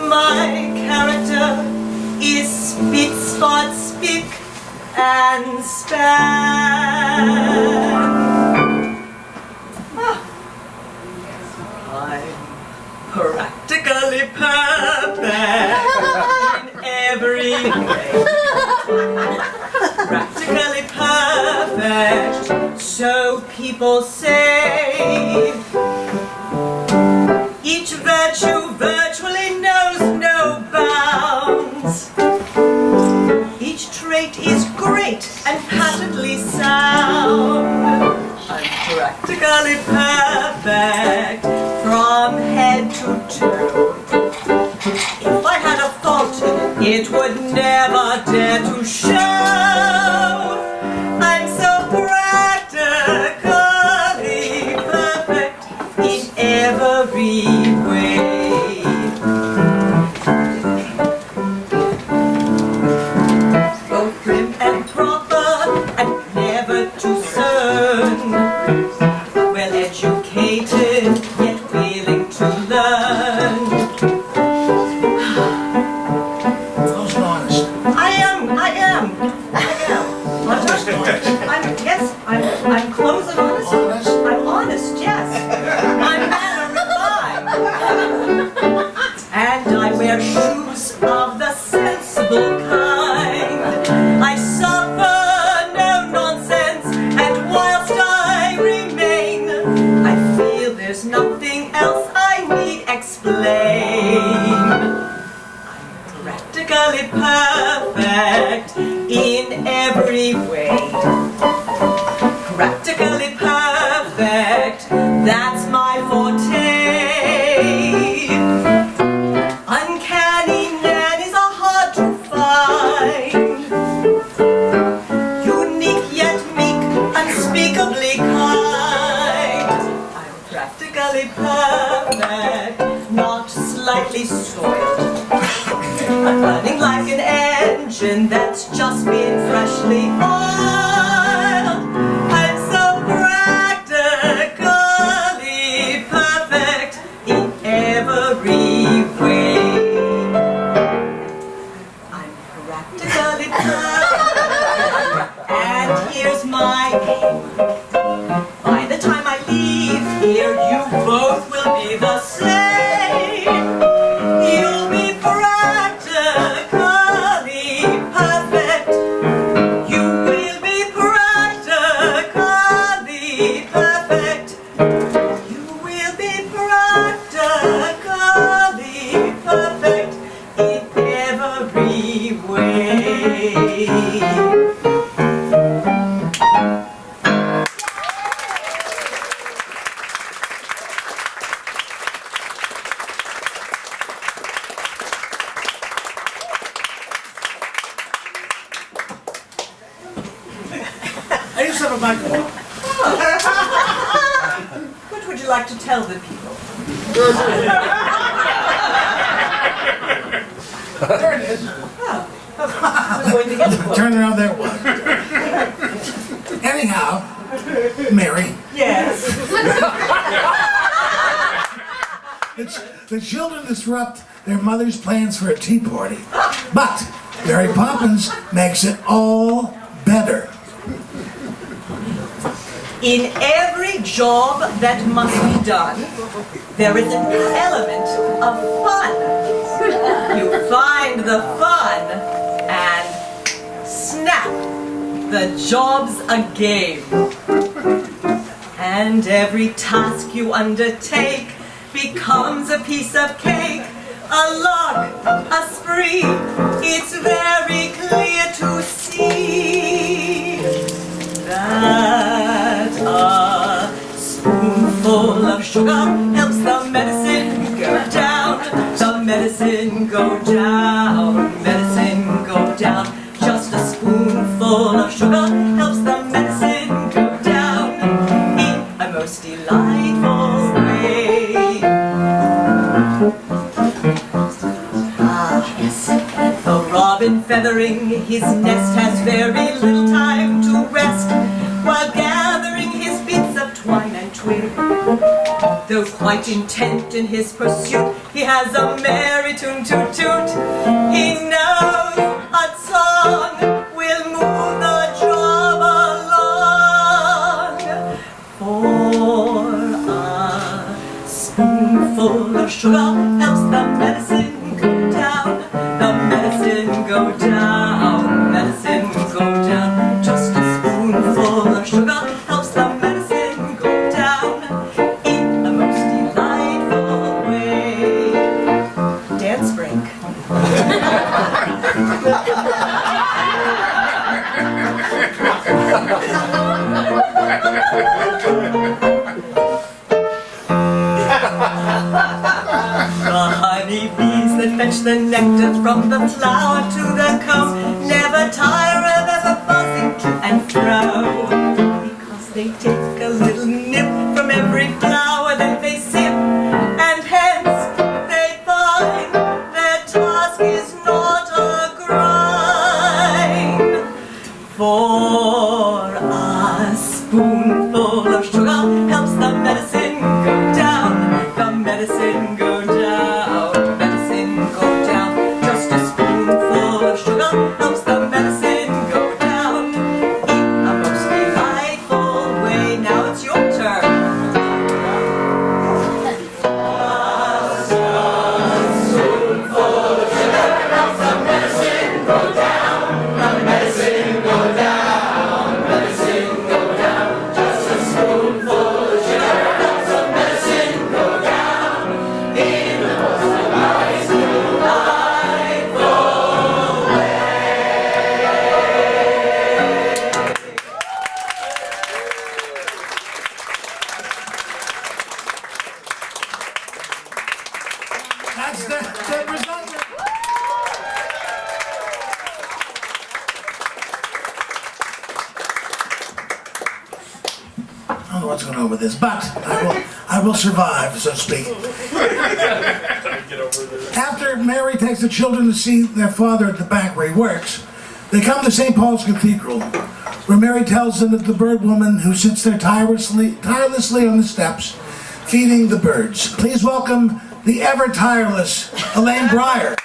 My character is spit, spot, spick, and span. I'm practically perfect in every way. Practically perfect, so people say. Each virtue virtually knows no bounds. Each trait is great and patently sound. I'm practically perfect from head to toe. If I had a fault, it would never dare to show. I'm so practically perfect in every way. Both prim and proper and never too stern. Well educated yet willing to learn. Those are honest. I'm close and honest. Honest? I'm honest, yes. I'm manner refined. And I wear shoes of the sensible kind. I suffer no nonsense, and whilst I remain, I feel there's nothing else I need explain. I'm practically perfect in every way. Practically perfect, that's my forte. Uncanny nannies are hard to find. Unique yet meek, unspeakably kind. I'm practically perfect, not slightly soiled. I'm running like an engine that's just been freshly oiled. I'm so practically perfect in every way. I'm practically perfect, and here's my aim. By the time I leave here, you both will be the same. You'll be practically perfect. You will be practically perfect. You will be practically perfect in every way. I used to have a microphone. What would you like to tell the people? There it is. I'm going to get the book. Turn around there one. Anyhow, Mary, Yes. the children disrupt their mother's plans for a tea party. But Mary Poppins makes it all better. In every job that must be done, there is an element of fun. You find the fun and snap, the job's a game. And every task you undertake becomes a piece of cake, a lark, a spree. It's very clear to see that a spoonful of sugar helps the medicine go down. The medicine go down, medicine go down. Just a spoonful of sugar helps the medicine go down in a most delightful way. Ah, yes. The robin feathering his nest has very little time to rest while gathering though quite intent in his pursuit, he has a merry tune to toot. He knows a song will move the drum along. For a spoonful of sugar helps the medicine go down. The medicine go down, medicine go down. Just a spoonful of sugar helps the medicine go down in a most delightful way. Dance break. The honeybees that fetch the nectar from the flower to the comb never tire of ever buzzing to and fro, because they take a little nip from every flower that they sip, and hence they find their task is not a grind. For a spoonful of sugar helps the medicine go down. The medicine go down, medicine go down. Just a spoonful of sugar helps the medicine go down in a most delightful way. Now it's your turn. That's the result. I don't know what's going on with this, but I will survive, so to speak. After Mary takes the children to see their father at the bank where he works, they come to St. Paul's Cathedral, where Mary tells them that the bird woman who sits there tirelessly on the steps, feeding the birds. Please welcome the ever tireless Elaine Breyer.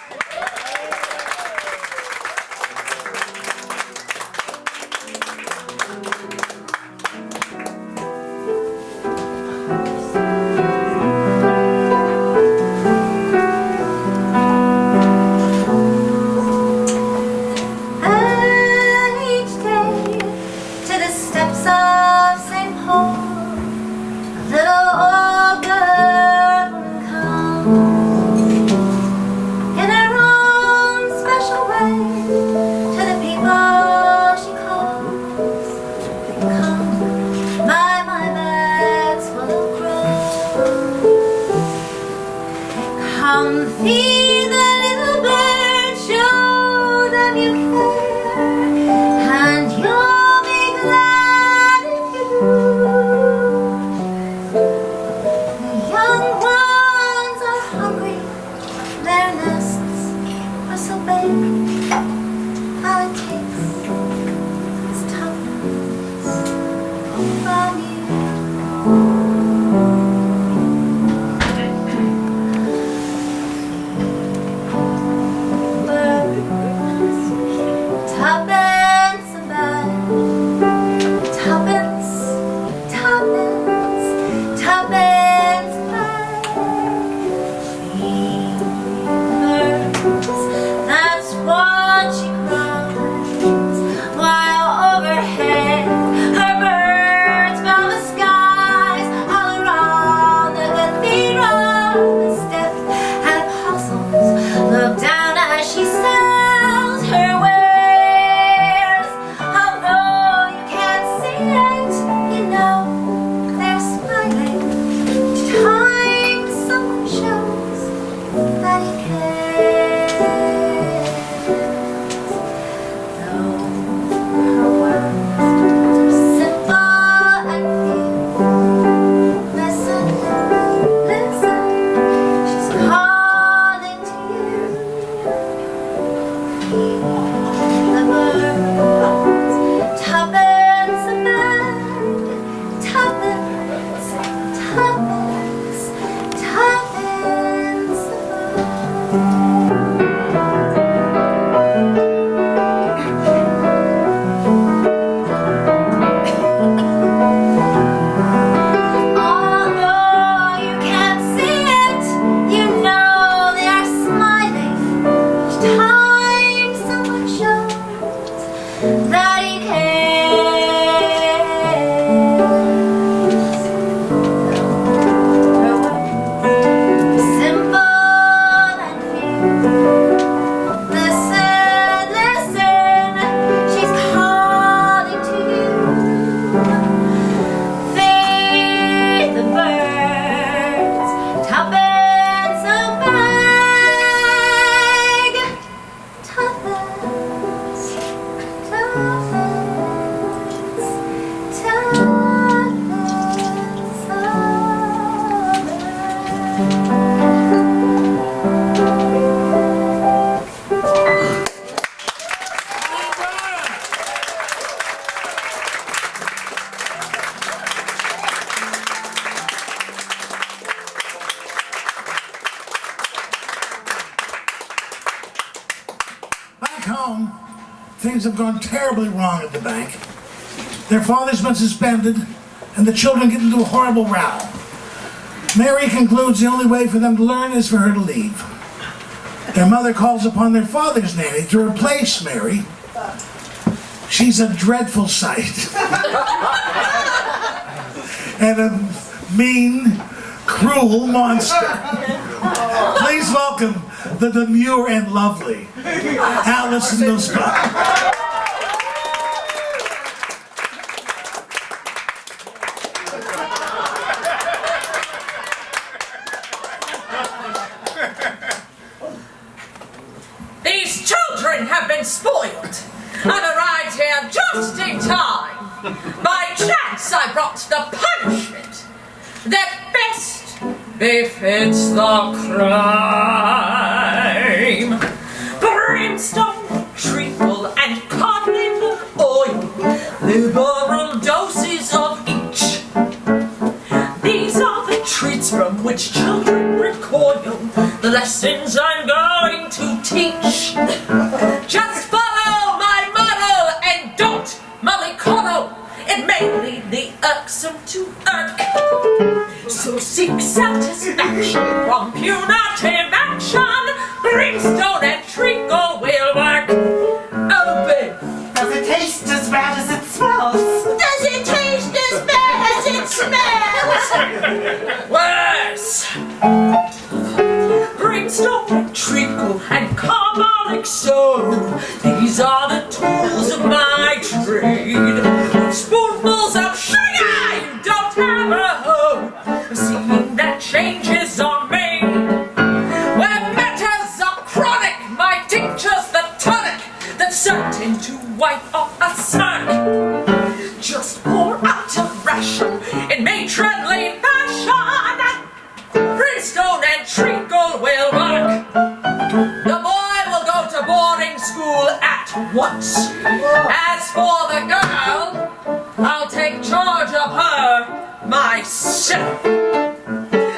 Each day to the steps of St. Paul, a little old girl will come in her own special way to the people she calls. Come, my bag's full of crumbs. Come feed the little birds, show them you care, and you'll be glad if you do. The young ones are hungry, their nests are so big. All it takes is tuppence from you. Tuppence a bag, tuppence, tuppence, tuppence a bag. Feed birds, that's what she cries, while overhead her birds fill the skies. things have gone terribly wrong at the bank. Their father's been suspended, and the children get into a horrible row. Mary concludes the only way for them to learn is for her to leave. Their mother calls upon their father's nanny to replace Mary. She's a dreadful sight. And a mean, cruel monster. Please welcome the demure and lovely Alice Nussbaum. These children have been spoiled. I've arrived here just in time. By chance I brought the punishment that best befits the crime. Brimstone, treacle, and codling oil, liberal doses of each. These are the treats from which children recoil, the lessons I'm going to teach. Just follow my model and don't mollycoddle. It may lead the irksome to irk. So seek satisfaction from punitive action. Brimstone and treacle will work. Open. Does it taste as bad as it smells? Does it taste as bad as it smells? Worse. Brimstone and treacle and carbolic soap. These are the tools of my trade. With spoonfuls of sugar, you don't have a hope of seeing that changes are made. Where matters are chronic, my tincture's the tonic that's certain to wipe off a smirk. Just pour out a ration in matronly fashion. Brimstone and treacle will work. The boy will go to boarding school at once. As for the girl, I'll take charge of her myself.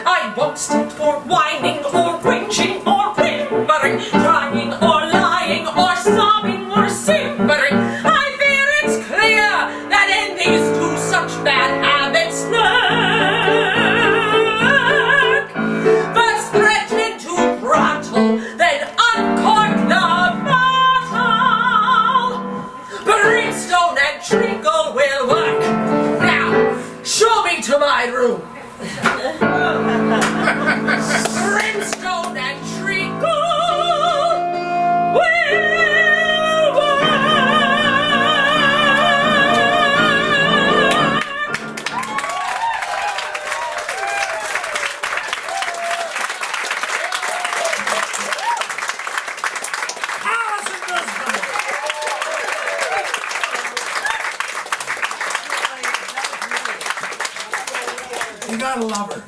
I won't stand for whining or whinging or whimpering, crying or lying or sobbing or simpering. I fear it's clear that in these two such bad habits lurk. First threaten to throttle, then uncork the bottle. Brimstone and treacle will work. Now, show me to my room. Brimstone and treacle will work. You gotta love her.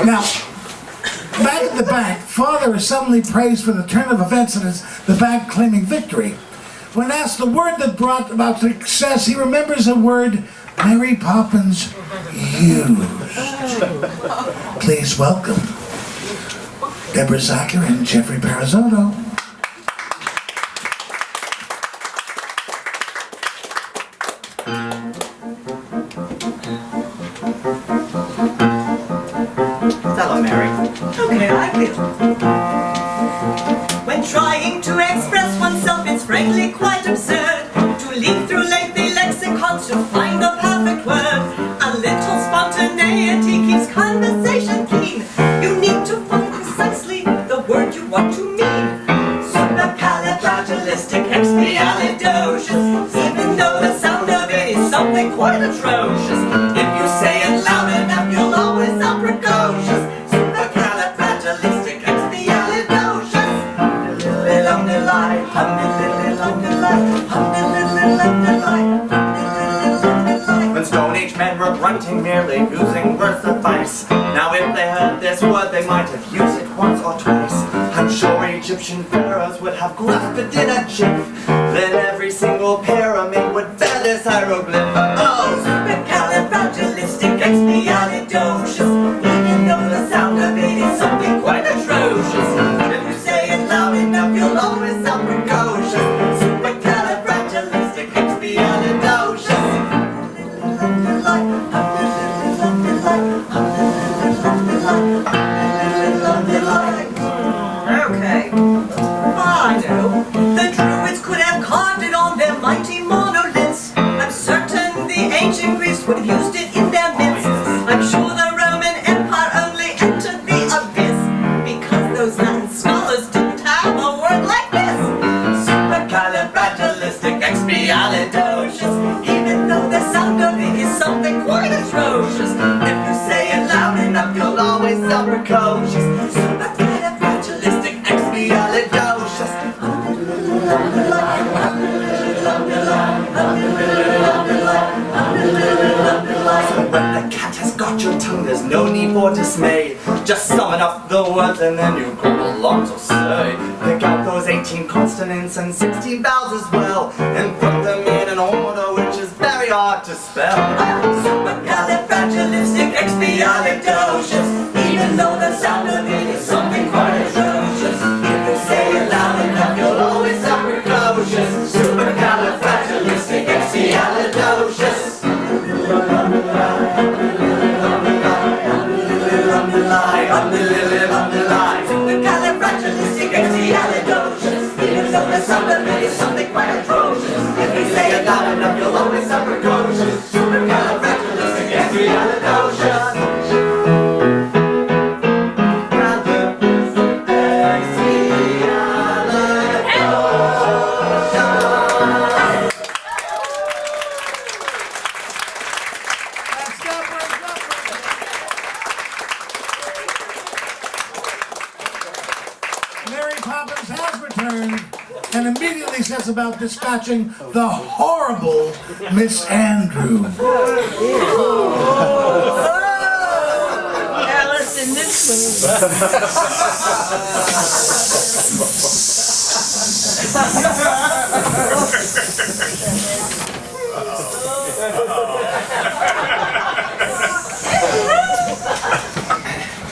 Now, back at the bank, Father is suddenly praised for the turn of events and the bank claiming victory. When asked the word that brought about success, he remembers a word Mary Poppins used. Please welcome Deborah Zacher and Jeffrey Parazotto. Hello, Mary. Okay, I will. When trying to express oneself, it's frankly quite absurd to leaf through lengthy lexicons to find the perfect word. A little spontaneity keeps conversation keen. You need to find precisely the word you want to mean. Supercalifragilisticexpialidocious, even though the sound of it is something quite atrocious. If you say it loud enough, you'll always sound precocious. Supercalifragilisticexpialidocious. When Stone Age men were grunting, merely using words of advice. Now if they heard this word, they might have used it once or twice. I'm sure Egyptian pharaohs would have grasped it in a jiff. Then every single pyramid would bear this hieroglyph. Oh, supercalifragilisticexpialidocious. Even though the sound of it is something quite atrocious. loud enough, you'll always sound precocious. Supercalifragilisticexpialidocious. Okay. I know. The Druids could have carved it on their mighty monoliths. I'm certain the ancient Greeks would have used it in their myths. I'm sure the Roman Empire only entered the abyss because those Latin scholars didn't have a word like this. Supercalifragilisticexpialidocious. Even though the sound of it is something quite atrocious. If you say it loud enough, you'll always sound precocious. Supercalifragilisticexpialidocious. When the cat has got your tongue, there's no need for dismay. Just summon up the words and then you go along to say. Pick out those 18 consonants and 16 vowels as well, and put them in an order which is very hard to spell. Supercalifragilisticexpialidocious. Even though the sound of it is something quite atrocious. If you say it loud enough, you'll always sound precocious. Supercalifragilisticexpialidocious. Supercalifragilisticexpialidocious. Even though the sound of it is something quite atrocious. If you say it loud enough, you'll always sound precocious. Supercalifragilisticexpialidocious. Mary Poppins has returned and immediately sets about dispatching the horrible Miss Andrew. Alice in this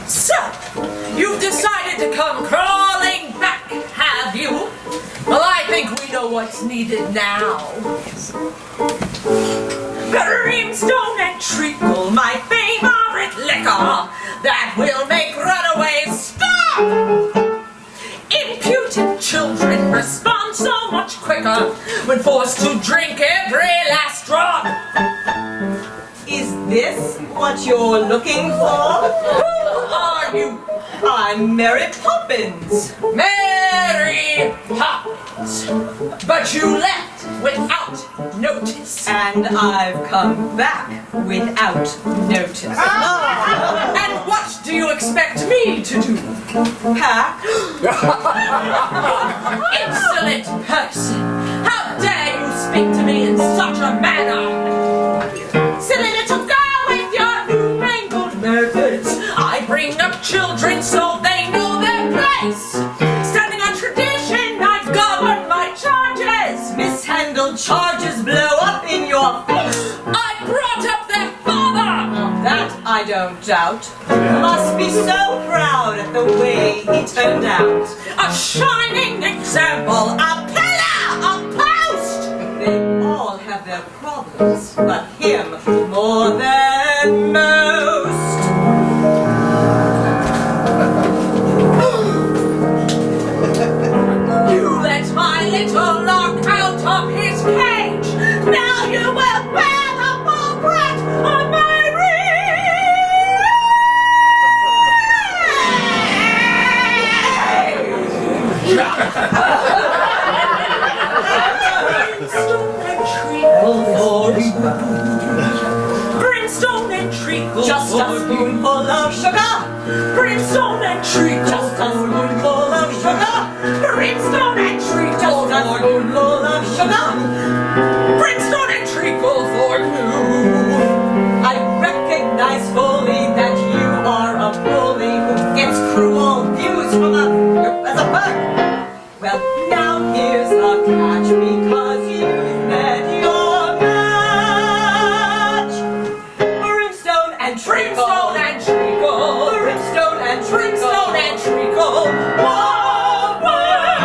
So, you've decided to come crawling back, have you? Well, I think we know what's needed now. Brimstone and treacle, my favorite liquor, that will make runaways stop. Impudent children respond so much quicker when forced to drink every last drop. Is this what you're looking for? Who are you? I'm Mary Poppins. Mary Poppins. But you left without notice. And I've come back without notice. And what do you expect me to do? Pack? Insolent person! How dare you speak to me in such a manner? Silly little girl with your newfangled methods. I bring up children so they know their place. Standing on tradition, I've governed my charges. Mishandled charges blow up in your face. I brought up their father. That I don't doubt. Must be so proud at the way he turned out. A shining example, a pillar, a post. They all have their problems, but him more than most. You let my little lock out of his cage. Now you will bear the full brunt of my Brimstone and treacle. Just a spoonful of sugar. Brimstone and treacle. Just a spoonful of sugar. Brimstone and treacle. Just a spoonful of sugar. Brimstone and treacle for you. I recognize fully that you are a bully who gets cruel views from as a bug. Well, now here's a catch because you've met your match. Brimstone and treacle. Brimstone and treacle. Brimstone and treacle. Brimstone and treacle. Forward.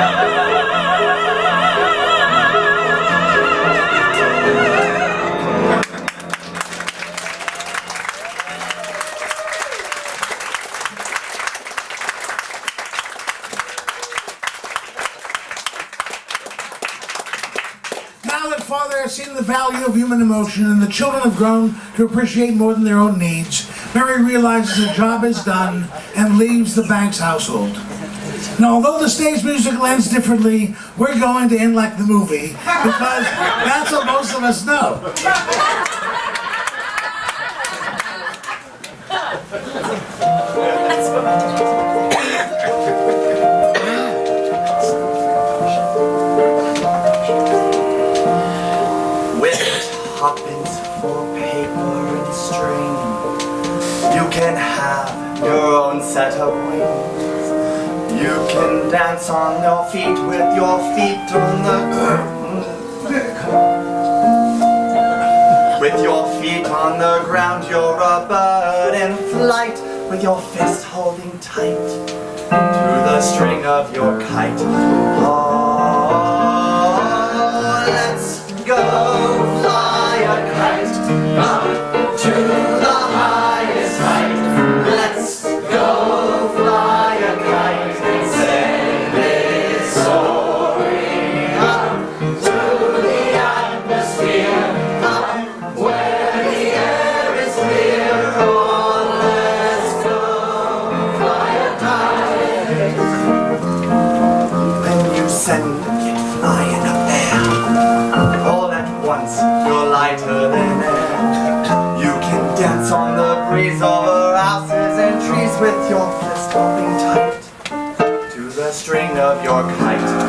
Now that Father has seen the value of human emotion and the children have grown to appreciate more than their own needs, Mary realizes her job is done and leaves the Banks household. Now, although the stage musical ends differently, we're going to end like the movie because that's what most of us know. Poppins for paper and string. You can have your own set of wings. You can dance on your feet with your feet on the with your feet on the ground. You're a bird in flight with your fist holding tight to the string of your kite. Oh, let's go fly a kite up to the highest height. Let's go fly a kite and send it soaring up to the atmosphere, up where the air is clear. Oh, let's go fly a kite. When you send it flying up there, all at once you're lighter than air. You can dance on the breeze over houses and trees with your fist holding tight to the string of your kite.